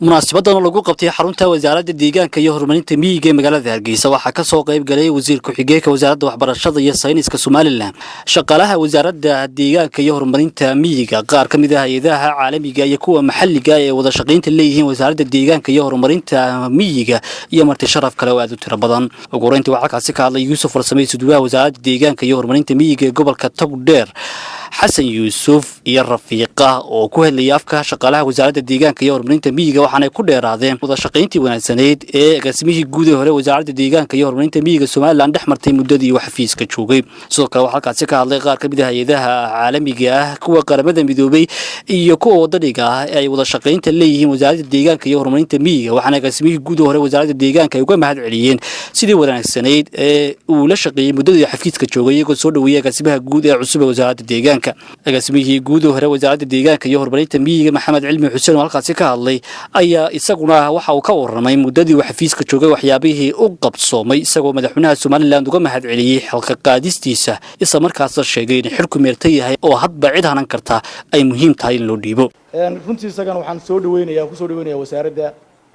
munaasabaddan lagu qabtay xarunta wasaaradda deegaanka iyo horumarinta miyiga ee magaalada Hargeysa waxaa ka soo qayb galay wasiir ku-xigeenka wasaaradda waxbarashada iyo sayniska Soomaaliland shaqaalaha wasaaradda deegaanka iyo horumarinta miyiga qaar ka mid ah hay'adaha caalamiga iyo kuwa maxalliga ee wada shaqaynta leeyihiin wasaaradda deegaanka iyo horumarinta miyiga iyo marti sharaf kale oo aad u tiro badan ugu horeyntii waxaa kaasi ka hadlay Yuusuf Farsamay Suduwaha wasaaradda deegaanka iyo horumarinta miyiga ee gobolka Togdheer حسن يوسف iyo rafiiqa oo ku hadlayay afka shaqaalaha wasaaradda deegaanka iyo horumarinta miyiga waxaana ay ku dheeraadeen wada shaqayntii wanaagsaneed ee agaasimihii guud ee hore wasaaradda deegaanka iyo horumarinta miyiga Soomaaliland dhex martay muddadii uu xafiiska joogay sidoo kale waxaa halkaasi ka hadlay qaar ka mid ah hay'adaha caalamiga ah kuwa qaramada midoobay iyo kuwa wadaniga ah ee ay wada shaqaynta leeyihiin wasaaradda deegaanka iyo horumarinta miyiga waxaana agaasimihii guud ee hore wasaaradda deegaanka ay uga mahad celiyeen sidii wanaagsaneyd ee uu la shaqeeyay muddadii xafiiska joogay iyagoo soo dhaweeyay agaasimaha guud ee cusub ee wasaaradda deegaanka agaasimihii guud ee hore wasaaradda deegaanka iyo horumarinta miyiga Maxamed Cilmi Xuseen oo halkaasi ka hadlay ayaa isaguna waxa uu ka warramay muddadii uu xafiiska joogay waxyaabihii uu qabsoomay isagoo madaxweynaha Soomaaliland uga mahad celiyay xilka qaadistiisa isla markaasna sheegay in xilku meertay yahay oo hadba cid hanan karta ay muhiim tahay in loo dhiibo runtii isagana waxaan soo dhaweynayaa wasaaradda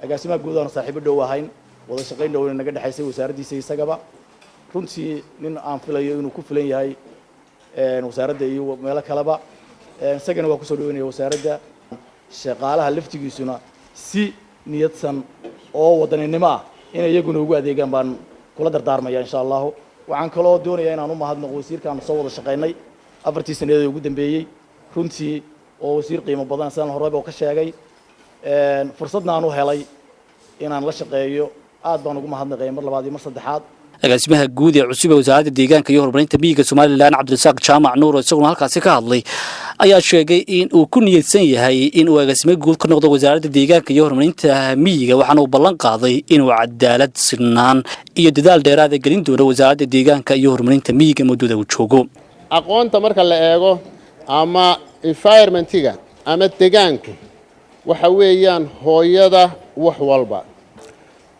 agaasimaha guud oo saaxiibo dhow ahayn wada shaqayn dhow naga dhaxaysay wasaaraddiisa isagaba runtii nin aan filayo inuu ku filan yahay wasaaradda iyo meelo kaleba isagana waa ku soo dhaweynaya wasaaradda shaqaalaha laftigiisuna si niyadsan oo wadaninimo ah inay iyaguna ugu adeegaan baan kula dardaarmaya insha Allah waxaan kaloo doonayaa inaan u mahadnaqo wasiirkaan soo wada shaqaynay 4 sanadood ugu dambeeyay runtii oo wasiir qiimo badan san horeba ka sheegay fursadna aan u helay inaan la shaqeeyo aad baan ugu mahadnaqay mar labaad iyo mar saddexaad agaasimaha guud ee cusub ee wasaaradda deegaanka iyo horumarinta miyiga Soomaaliland Cabdirasaaq Jaamac Nuur oo isaguna halkaasi ka hadlay ayaa sheegay in uu ku niyadsan yahay in uu agaasimo guud ka noqdo wasaaradda deegaanka iyo horumarinta miyiga waxaana uu ballan qaaday inuu cadaalad sinaan iyo dadaal dheeraad ah gelin doono wasaaradda deegaanka iyo horumarinta miyiga muddada uu joogo aqoonta marka la eego ama environmentiga ama deegaanku waxa weeyaan hooyada wax walba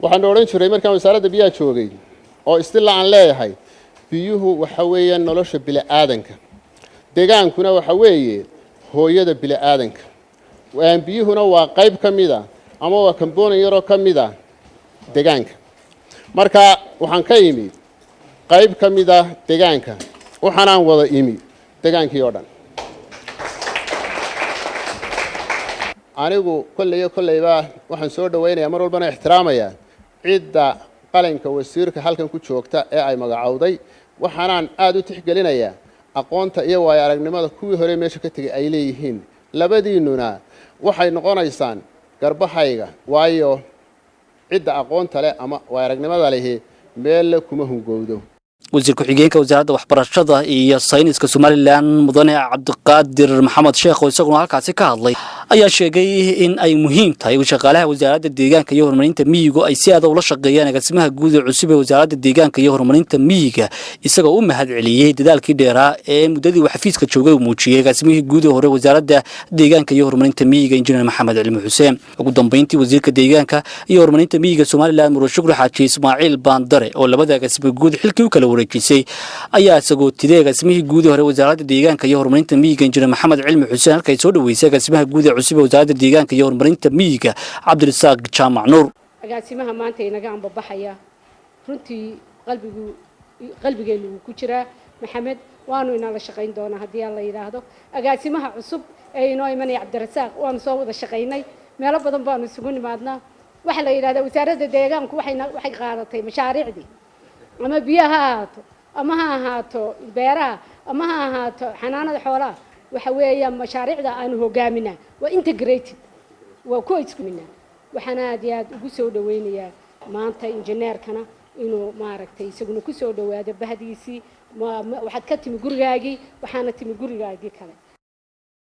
waxaan oran jiray markaan wasaaradda biyaha joogay oo isla aan leeyahay biyuhu waxa weeyaan nolosha bilaadanka deegaankuna waxa weeye hooyada bilaadanka biyuhuna waa qayb kamida ama waa component yaro kamida deegaanka marka waxaan ka yimid qayb kamida deegaanka waxaan wada imi deegaankii oo dhan anigu kullayba waxaan soo dhaweynayaa mar walbana ixtiraamaya cidda qalinka wasiirka halkan ku joogta ee ay magacowday waxaan aad u tixgelinayaa aqoonta iyo waaya aragnimada kuwii hore meesha ka tagay ay leeyihiin labadiinuna waxay noqonaysaan garbahayga waayo cidda aqoonta leh ama waaya aragnimada leh meel kuma hungowdo wasiir ku-xigeenka wasaaradda waxbarashada iyo sayniska Soomaaliland mudane Cabdiqaadir Maxamed Sheekh oo isaguna halkaasi ka hadlay ayaa sheegay in ay muhiim tahay shaqaalaha wasaaradda deegaanka iyo horumarinta miyiga ay si aad ula shaqeeyaan agaasimaha guud ee cusub ee wasaaradda deegaanka iyo horumarinta miyiga isagoo u mahad celiyay dadaalkii dheeraa ee muddadii uu xafiiska joogay uu muujiyay agaasimihii guud ee hore wasaaradda deegaanka iyo horumarinta miyiga injineer Maxamed Cilmi Xuseen ugu dambeyntii wasiirka deegaanka iyo horumarinta miyiga Soomaaliland Murashax Shukri Xaaji Ismaaciil Baandare oo labada agaasimo guud xilkii u kala wareejisay ayaa isagoo tidee agaasimihii guud ee hore wasaaradda deegaanka iyo horumarinta miyiga injineer Maxamed Cilmi Xuseen halkay soo dhaweysay agaasimaha guud ee cusub ee wasaaradda deegaanka iyo horumarinta miyiga Cabdirasaaq Jaamac Nuur agaasimaha maanta inaga ambabaxaya runtii qalbigeenu ku jira Maxamed waanu ina la shaqayn doonaa hadii alla yiraahdo agaasimaha cusub ee inoo imanay Cabdirasaaq waanu soo wada shaqaynay meelo badan baanu isugu nimaadnaa waxa la yiraahdaa wasaaradda deegaanku waxay qaadatay mashaariicdii ama biyaha ahaato ama ha ahaato beeraha ama ha ahaato xanaanada xoolaha waxa weeyaan mashaariicda aanu hogaaminaa waa integrated waa ku iskuminaa waxaan aad iyo aad ugu soo dhaweynayaa maanta injineerkana inuu maaragtay isaguna ku soo dhawaado bahdiisii waxaad ka timi gurigaagii waxaana timi gurigaagii kale